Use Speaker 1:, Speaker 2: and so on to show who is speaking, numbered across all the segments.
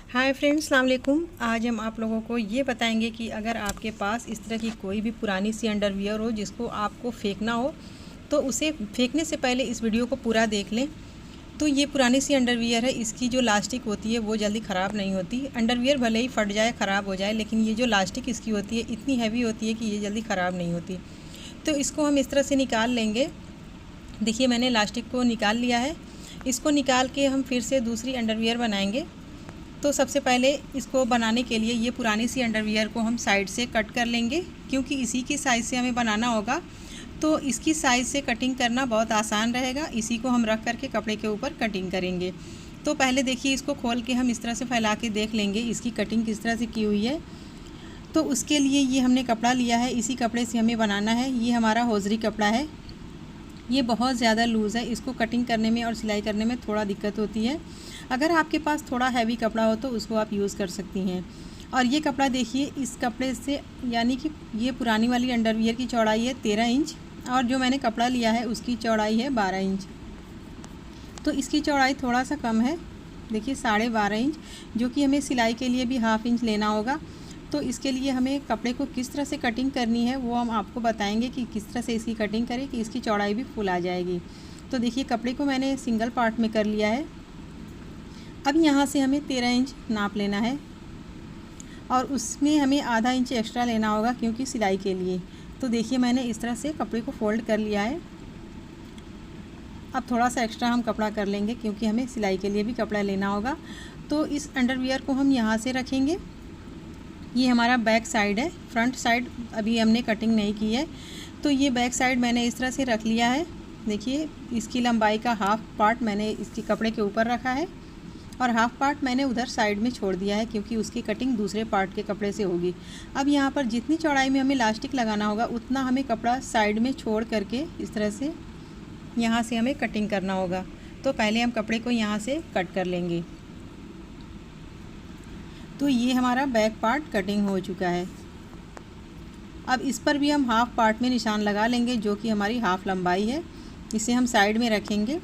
Speaker 1: Hi friends, अस्सलाम वालेकुम। आज हम आप लोगों को ये बताएंगे कि अगर आपके पास इस तरह की कोई भी पुरानी सी अंडरवियर हो जिसको आपको फेंकना हो, तो उसे फेंकने से पहले इस वीडियो को पूरा देख लें। तो ये पुरानी सी अंडरवियर है, इसकी जो लास्टिक होती है वो जल्दी ख़राब नहीं होती। अंडरवियर भले ही फट जाए, ख़राब हो जाए, लेकिन ये जो लास्टिक इसकी होती है इतनी हैवी होती है कि ये जल्दी ख़राब नहीं होती। तो इसको हम इस तरह से निकाल लेंगे। देखिए, मैंने लास्टिक को निकाल लिया है। इसको निकाल के हम फिर से दूसरी अंडरवियर बनाएंगे। तो सबसे पहले इसको बनाने के लिए ये पुरानी सी अंडरवियर को हम साइड से कट कर लेंगे, क्योंकि इसी की साइज़ से हमें बनाना होगा। तो इसकी साइज़ से कटिंग करना बहुत आसान रहेगा। इसी को हम रख करके कपड़े के ऊपर कटिंग करेंगे। तो पहले देखिए, इसको खोल के हम इस तरह से फैला के देख लेंगे इसकी कटिंग किस तरह से की हुई है। तो उसके लिए ये हमने कपड़ा लिया है, इसी कपड़े से हमें बनाना है। ये हमारा हौजरी कपड़ा है, ये बहुत ज़्यादा लूज़ है। इसको कटिंग करने में और सिलाई करने में थोड़ा दिक्कत होती है। अगर आपके पास थोड़ा हैवी कपड़ा हो तो उसको आप यूज़ कर सकती हैं। और ये कपड़ा देखिए, इस कपड़े से यानी कि ये पुरानी वाली अंडरवियर की चौड़ाई है 13 इंच, और जो मैंने कपड़ा लिया है उसकी चौड़ाई है 12 इंच। तो इसकी चौड़ाई थोड़ा सा कम है, देखिए 12.5 इंच, जो कि हमें सिलाई के लिए भी हाफ इंच लेना होगा। तो इसके लिए हमें कपड़े को किस तरह से कटिंग करनी है वो हम आपको बताएंगे कि किस तरह से इसकी कटिंग करें कि इसकी चौड़ाई भी फुल आ जाएगी। तो देखिए, कपड़े को मैंने सिंगल पार्ट में कर लिया है। अब यहाँ से हमें 13 इंच नाप लेना है, और उसमें हमें आधा इंच एक्स्ट्रा लेना होगा क्योंकि सिलाई के लिए। तो देखिए, मैंने इस तरह से कपड़े को फोल्ड कर लिया है। अब थोड़ा सा एक्स्ट्रा हम कपड़ा कर लेंगे क्योंकि हमें सिलाई के लिए भी कपड़ा लेना होगा। तो इस अंडरवियर को हम यहाँ से रखेंगे। ये हमारा बैक साइड है, फ्रंट साइड अभी हमने कटिंग नहीं की है। तो ये बैक साइड मैंने इस तरह से रख लिया है। देखिए, इसकी लंबाई का हाफ पार्ट मैंने इसके कपड़े के ऊपर रखा है, और हाफ पार्ट मैंने उधर साइड में छोड़ दिया है क्योंकि उसकी कटिंग दूसरे पार्ट के कपड़े से होगी। अब यहाँ पर जितनी चौड़ाई में हमें लास्टिक लगाना होगा उतना हमें कपड़ा साइड में छोड़ करके इस तरह से यहाँ से हमें कटिंग करना होगा। तो पहले हम कपड़े को यहाँ से कट कर लेंगे। तो ये हमारा बैक पार्ट कटिंग हो चुका है। अब इस पर भी हम हाफ पार्ट में निशान लगा लेंगे, जो कि हमारी हाफ लंबाई है। इसे हम साइड में रखेंगे।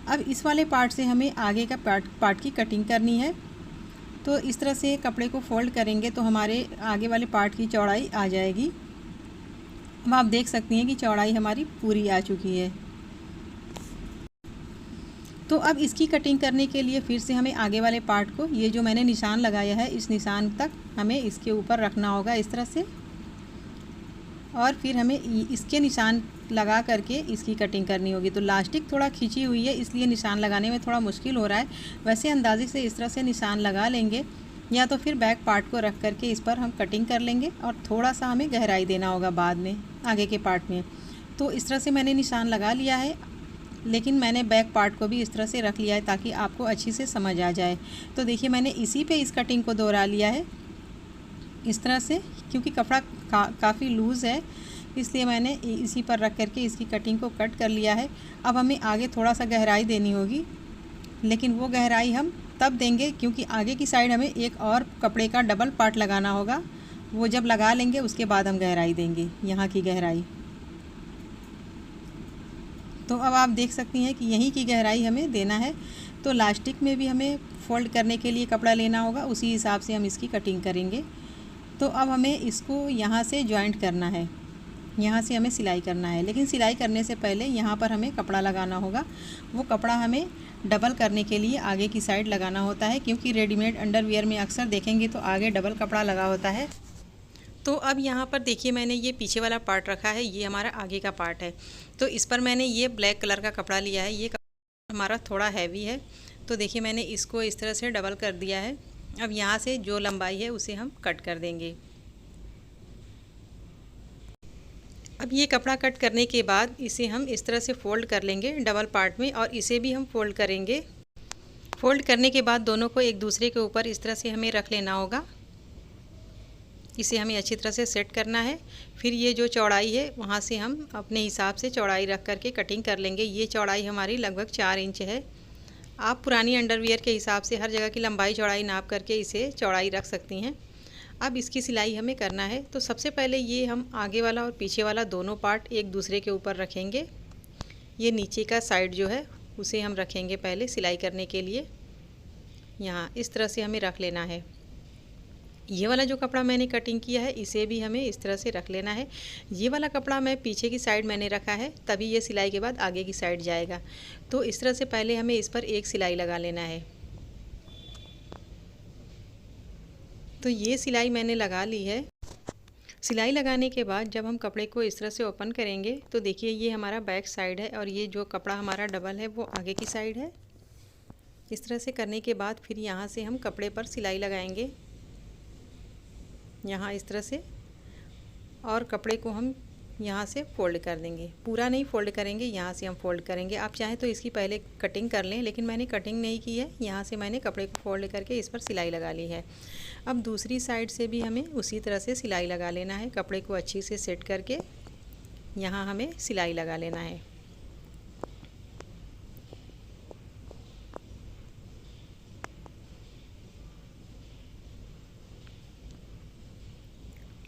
Speaker 1: अब इस वाले पार्ट से हमें आगे का पार्ट की कटिंग करनी है। तो इस तरह से कपड़े को फोल्ड करेंगे तो हमारे आगे वाले पार्ट की चौड़ाई आ जाएगी। अब आप देख सकती हैं कि चौड़ाई हमारी पूरी आ चुकी है। तो अब इसकी कटिंग करने के लिए फिर से हमें आगे वाले पार्ट को, ये जो मैंने निशान लगाया है इस निशान तक हमें इसके ऊपर रखना होगा इस तरह से, और फिर हमें इसके निशान लगा करके इसकी कटिंग करनी होगी। तो लास्टिक थोड़ा खींची हुई है, इसलिए निशान लगाने में थोड़ा मुश्किल हो रहा है। वैसे अंदाजे से इस तरह से निशान लगा लेंगे, या तो फिर बैक पार्ट को रख करके इस पर हम कटिंग कर लेंगे, और थोड़ा सा हमें गहराई देना होगा बाद में आगे के पार्ट में। तो इस तरह से मैंने निशान लगा लिया है, लेकिन मैंने बैक पार्ट को भी इस तरह से रख लिया है ताकि आपको अच्छी से समझ आ जाए। तो देखिए, मैंने इसी पे इस कटिंग को दोहरा लिया है इस तरह से, क्योंकि कपड़ा काफ़ी लूज़ है, इसलिए मैंने इसी पर रख करके इसकी कटिंग को कट कर लिया है। अब हमें आगे थोड़ा सा गहराई देनी होगी, लेकिन वो गहराई हम तब देंगे क्योंकि आगे की साइड हमें एक और कपड़े का डबल पार्ट लगाना होगा। वो जब लगा लेंगे उसके बाद हम गहराई देंगे, यहाँ की गहराई। तो अब आप देख सकती हैं कि यहीं की गहराई हमें देना है। तो लास्टिक में भी हमें फोल्ड करने के लिए कपड़ा लेना होगा, उसी हिसाब से हम इसकी कटिंग करेंगे। तो अब हमें इसको यहाँ से जॉइंट करना है, यहाँ से हमें सिलाई करना है। लेकिन सिलाई करने से पहले यहाँ पर हमें कपड़ा लगाना होगा। वो कपड़ा हमें डबल करने के लिए आगे की साइड लगाना होता है, क्योंकि रेडीमेड अंडरवियर में अक्सर देखेंगे तो आगे डबल कपड़ा लगा होता है। तो अब यहाँ पर देखिए, मैंने ये पीछे वाला पार्ट रखा है, ये हमारा आगे का पार्ट है। तो इस पर मैंने ये ब्लैक कलर का कपड़ा लिया है। ये कपड़ा हमारा थोड़ा हैवी है, तो देखिए मैंने इसको इस तरह से डबल कर दिया है। अब यहाँ से जो लंबाई है उसे हम कट कर देंगे। अब ये कपड़ा कट करने के बाद इसे हम इस तरह से फ़ोल्ड कर लेंगे डबल पार्ट में, और इसे भी हम फ़ोल्ड करेंगे। फ़ोल्ड करने के बाद दोनों को एक दूसरे के ऊपर इस तरह से हमें रख लेना होगा। इसे हमें अच्छी तरह से सेट करना है। फिर ये जो चौड़ाई है वहाँ से हम अपने हिसाब से चौड़ाई रख करके कटिंग कर लेंगे। ये चौड़ाई हमारी लगभग 4 इंच है। आप पुरानी अंडरवियर के हिसाब से हर जगह की लंबाई चौड़ाई नाप करके इसे चौड़ाई रख सकती हैं। अब इसकी सिलाई हमें करना है। तो सबसे पहले ये हम आगे वाला और पीछे वाला दोनों पार्ट एक दूसरे के ऊपर रखेंगे। ये नीचे का साइड जो है उसे हम रखेंगे पहले सिलाई करने के लिए। यहाँ इस तरह से हमें रख लेना है। ये वाला जो कपड़ा मैंने कटिंग किया है इसे भी हमें इस तरह से रख लेना है। ये वाला कपड़ा मैं पीछे की साइड मैंने रखा है, तभी ये सिलाई के बाद आगे की साइड जाएगा। तो इस तरह से पहले हमें इस पर एक सिलाई लगा लेना है। तो ये सिलाई मैंने लगा ली है। सिलाई लगाने के बाद जब हम कपड़े को इस तरह से ओपन करेंगे तो देखिए ये हमारा बैक साइड है और ये जो कपड़ा हमारा डबल है वो आगे की साइड है। इस तरह से करने के बाद फिर यहाँ से हम कपड़े पर सिलाई लगाएंगे, यहाँ इस तरह से, और कपड़े को हम यहाँ से फ़ोल्ड कर देंगे। पूरा नहीं फ़ोल्ड करेंगे, यहाँ से हम फ़ोल्ड करेंगे। आप चाहें तो इसकी पहले कटिंग कर लें, लेकिन मैंने कटिंग नहीं की है। यहाँ से मैंने कपड़े को फ़ोल्ड करके इस पर सिलाई लगा ली है। अब दूसरी साइड से भी हमें उसी तरह से सिलाई लगा लेना है। कपड़े को अच्छी से सेट करके यहाँ हमें सिलाई लगा लेना है।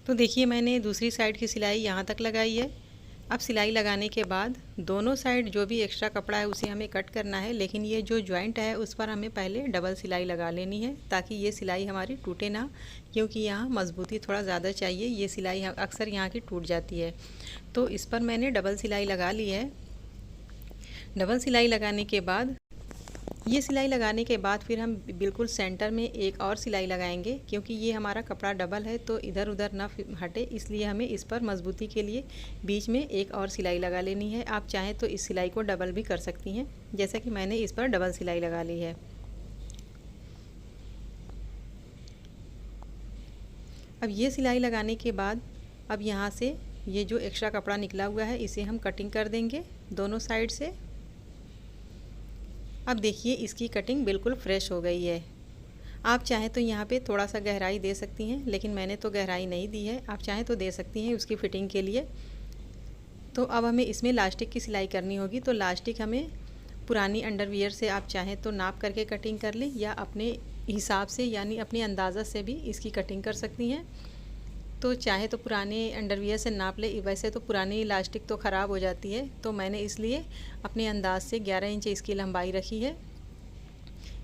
Speaker 1: तो देखिए मैंने दूसरी साइड की सिलाई यहाँ तक लगाई है। अब सिलाई लगाने के बाद दोनों साइड जो भी एक्स्ट्रा कपड़ा है उसे हमें कट करना है, लेकिन ये जो जॉइंट है उस पर हमें पहले डबल सिलाई लगा लेनी है ताकि ये सिलाई हमारी टूटे ना, क्योंकि यहाँ मजबूती थोड़ा ज़्यादा चाहिए। ये सिलाई अक्सर यहाँ की टूट जाती है। तो इस पर मैंने डबल सिलाई लगा ली है। डबल सिलाई लगाने के बाद ये सिलाई लगाने के बाद फिर हम बिल्कुल सेंटर में एक और सिलाई लगाएंगे, क्योंकि ये हमारा कपड़ा डबल है तो इधर उधर ना हटे, इसलिए हमें इस पर मजबूती के लिए बीच में एक और सिलाई लगा लेनी है। आप चाहें तो इस सिलाई को डबल भी कर सकती हैं, जैसा कि मैंने इस पर डबल सिलाई लगा ली है। अब ये सिलाई लगाने के बाद अब यहाँ से ये जो एक्स्ट्रा कपड़ा निकला हुआ है इसे हम कटिंग कर देंगे दोनों साइड से। अब देखिए इसकी कटिंग बिल्कुल फ्रेश हो गई है। आप चाहें तो यहाँ पे थोड़ा सा गहराई दे सकती हैं, लेकिन मैंने तो गहराई नहीं दी है। आप चाहें तो दे सकती हैं उसकी फ़िटिंग के लिए। तो अब हमें इसमें लास्टिक की सिलाई करनी होगी। तो लास्टिक हमें पुरानी अंडरवियर से आप चाहें तो नाप करके कटिंग कर लें, या अपने हिसाब से यानी अपने अंदाज़ा से भी इसकी कटिंग कर सकती हैं। तो चाहे तो पुराने अंडरवियर से नाप ले। वैसे तो पुरानी इलास्टिक तो ख़राब हो जाती है, तो मैंने इसलिए अपने अंदाज से 11 इंच इसकी लंबाई रखी है।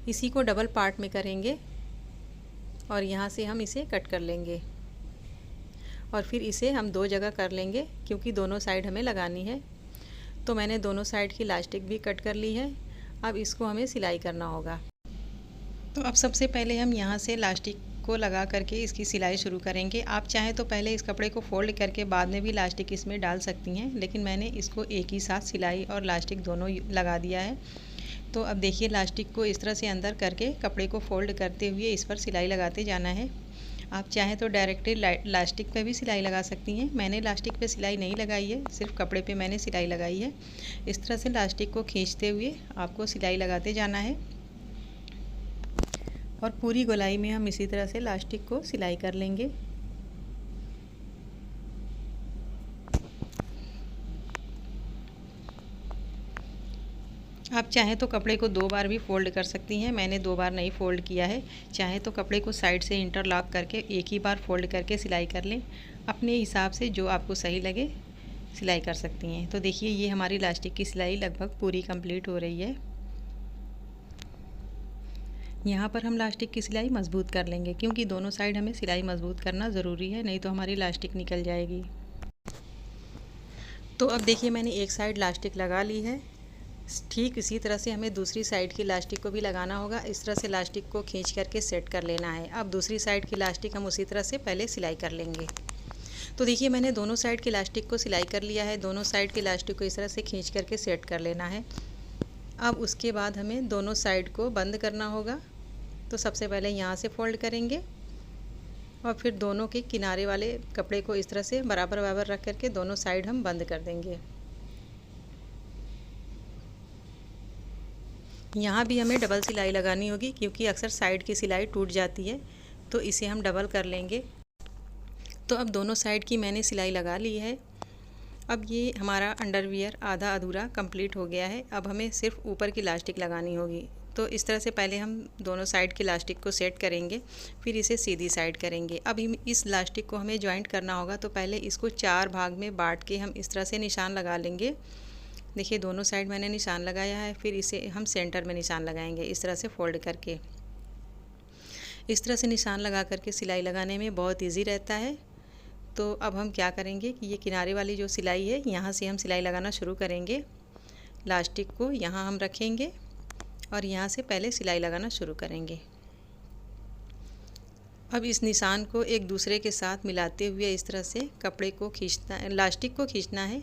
Speaker 1: इसी को डबल पार्ट में करेंगे और यहाँ से हम इसे कट कर लेंगे और फिर इसे हम दो जगह कर लेंगे, क्योंकि दोनों साइड हमें लगानी है। तो मैंने दोनों साइड की इलास्टिक भी कट कर ली है। अब इसको हमें सिलाई करना होगा। तो अब सबसे पहले हम यहाँ से इलास्टिक को लगा करके इसकी सिलाई शुरू करेंगे। आप चाहें तो पहले इस कपड़े को फोल्ड करके बाद में भी इलास्टिक इसमें डाल सकती हैं, लेकिन मैंने इसको एक ही साथ सिलाई और इलास्टिक दोनों लगा दिया है। तो अब देखिए इलास्टिक को इस तरह से अंदर करके कपड़े को फोल्ड करते हुए इस पर सिलाई लगाते जाना है। आप चाहें तो डायरेक्टली इलास्टिक पे भी सिलाई लगा सकती हैं। मैंने इलास्टिक पे सिलाई नहीं लगाई है, सिर्फ कपड़े पे मैंने सिलाई लगाई है। इस तरह से इलास्टिक को खींचते हुए आपको सिलाई लगाते जाना है और पूरी गोलाई में हम इसी तरह से इलास्टिक को सिलाई कर लेंगे। आप चाहें तो कपड़े को 2 बार भी फ़ोल्ड कर सकती हैं। मैंने 2 बार नहीं फ़ोल्ड किया है। चाहे तो कपड़े को साइड से इंटरलॉक करके एक ही बार फ़ोल्ड करके सिलाई कर लें। अपने हिसाब से जो आपको सही लगे सिलाई कर सकती हैं। तो देखिए ये हमारी इलास्टिक की सिलाई लगभग पूरी कंप्लीट हो रही है। यहाँ पर हम इलास्टिक की सिलाई मज़बूत कर लेंगे, क्योंकि दोनों साइड हमें सिलाई मज़बूत करना ज़रूरी है, नहीं तो हमारी इलास्टिक निकल जाएगी। तो अब देखिए मैंने एक साइड इलास्टिक लगा ली है। ठीक इसी तरह से हमें दूसरी साइड की इलास्टिक को भी लगाना होगा। इस तरह से इलास्टिक को खींच करके सेट कर लेना है। अब दूसरी साइड की इलास्टिक हम उसी तरह से पहले सिलाई कर लेंगे। तो देखिए मैंने दोनों साइड की इलास्टिक को सिलाई कर लिया है। दोनों साइड की इलास्टिक को इस तरह से खींच करके सेट कर लेना है। अब उसके बाद हमें दोनों साइड को बंद करना होगा। तो सबसे पहले यहाँ से फोल्ड करेंगे और फिर दोनों के किनारे वाले कपड़े को इस तरह से बराबर बराबर रख करके दोनों साइड हम बंद कर देंगे। यहाँ भी हमें डबल सिलाई लगानी होगी, क्योंकि अक्सर साइड की सिलाई टूट जाती है, तो इसे हम डबल कर लेंगे। तो अब दोनों साइड की मैंने सिलाई लगा ली है। अब ये हमारा अंडरवियर आधा अधूरा कंप्लीट हो गया है। अब हमें सिर्फ ऊपर की इलास्टिक लगानी होगी। तो इस तरह से पहले हम दोनों साइड की इलास्टिक को सेट करेंगे, फिर इसे सीधी साइड करेंगे। अब इस इलास्टिक को हमें जॉइंट करना होगा, तो पहले इसको 4 भाग में बांट के हम इस तरह से निशान लगा लेंगे। देखिए दोनों साइड मैंने निशान लगाया है, फिर इसे हम सेंटर में निशान लगाएंगे इस तरह से फोल्ड करके। इस तरह से निशान लगा करके सिलाई लगाने में बहुत इजी रहता है। तो अब हम क्या करेंगे कि ये किनारे वाली जो सिलाई है यहाँ से हम सिलाई लगाना शुरू करेंगे। लास्टिक को यहाँ हम रखेंगे और यहाँ से पहले सिलाई लगाना शुरू करेंगे। अब इस निशान को एक दूसरे के साथ मिलाते हुए इस तरह से कपड़े को खींचना, लास्टिक को खींचना है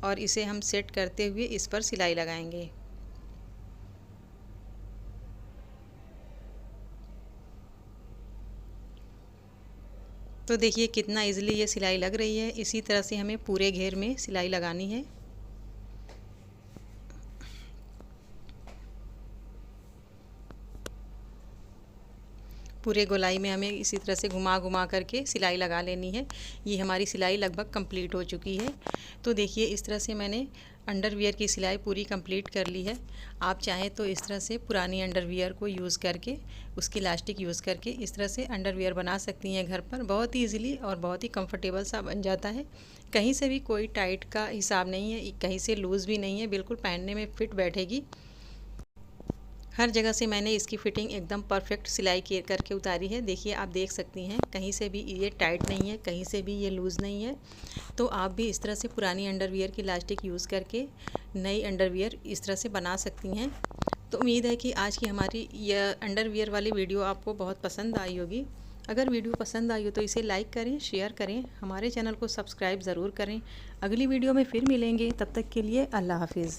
Speaker 1: और इसे हम सेट करते हुए इस पर सिलाई लगाएंगे। तो देखिए कितना इजीली ये सिलाई लग रही है। इसी तरह से हमें पूरे घेर में सिलाई लगानी है। पूरे गोलाई में हमें इसी तरह से घुमा घुमा करके सिलाई लगा लेनी है। ये हमारी सिलाई लगभग कंप्लीट हो चुकी है। तो देखिए इस तरह से मैंने अंडरवियर की सिलाई पूरी कंप्लीट कर ली है। आप चाहें तो इस तरह से पुरानी अंडरवियर को यूज़ करके, उसकी इलास्टिक यूज़ करके इस तरह से अंडरवियर बना सकती हैं घर पर। बहुत ही ईजिली और बहुत ही कंफर्टेबल सा बन जाता है। कहीं से भी कोई टाइट का हिसाब नहीं है, कहीं से लूज़ भी नहीं है, बिल्कुल पहनने में फ़िट बैठेगी। हर जगह से मैंने इसकी फ़िटिंग एकदम परफेक्ट सिलाई करके उतारी है। देखिए आप देख सकती हैं कहीं से भी ये टाइट नहीं है, कहीं से भी ये लूज़ नहीं है। तो आप भी इस तरह से पुरानी अंडरवियर की इलास्टिक यूज़ करके नई अंडरवियर इस तरह से बना सकती हैं। तो उम्मीद है कि आज की हमारी यह अंडरवियर वाली वीडियो आपको बहुत पसंद आई होगी। अगर वीडियो पसंद आई हो तो इसे लाइक करें, शेयर करें, हमारे चैनल को सब्सक्राइब ज़रूर करें। अगली वीडियो में फिर मिलेंगे, तब तक के लिए अल्लाह हाफिज़।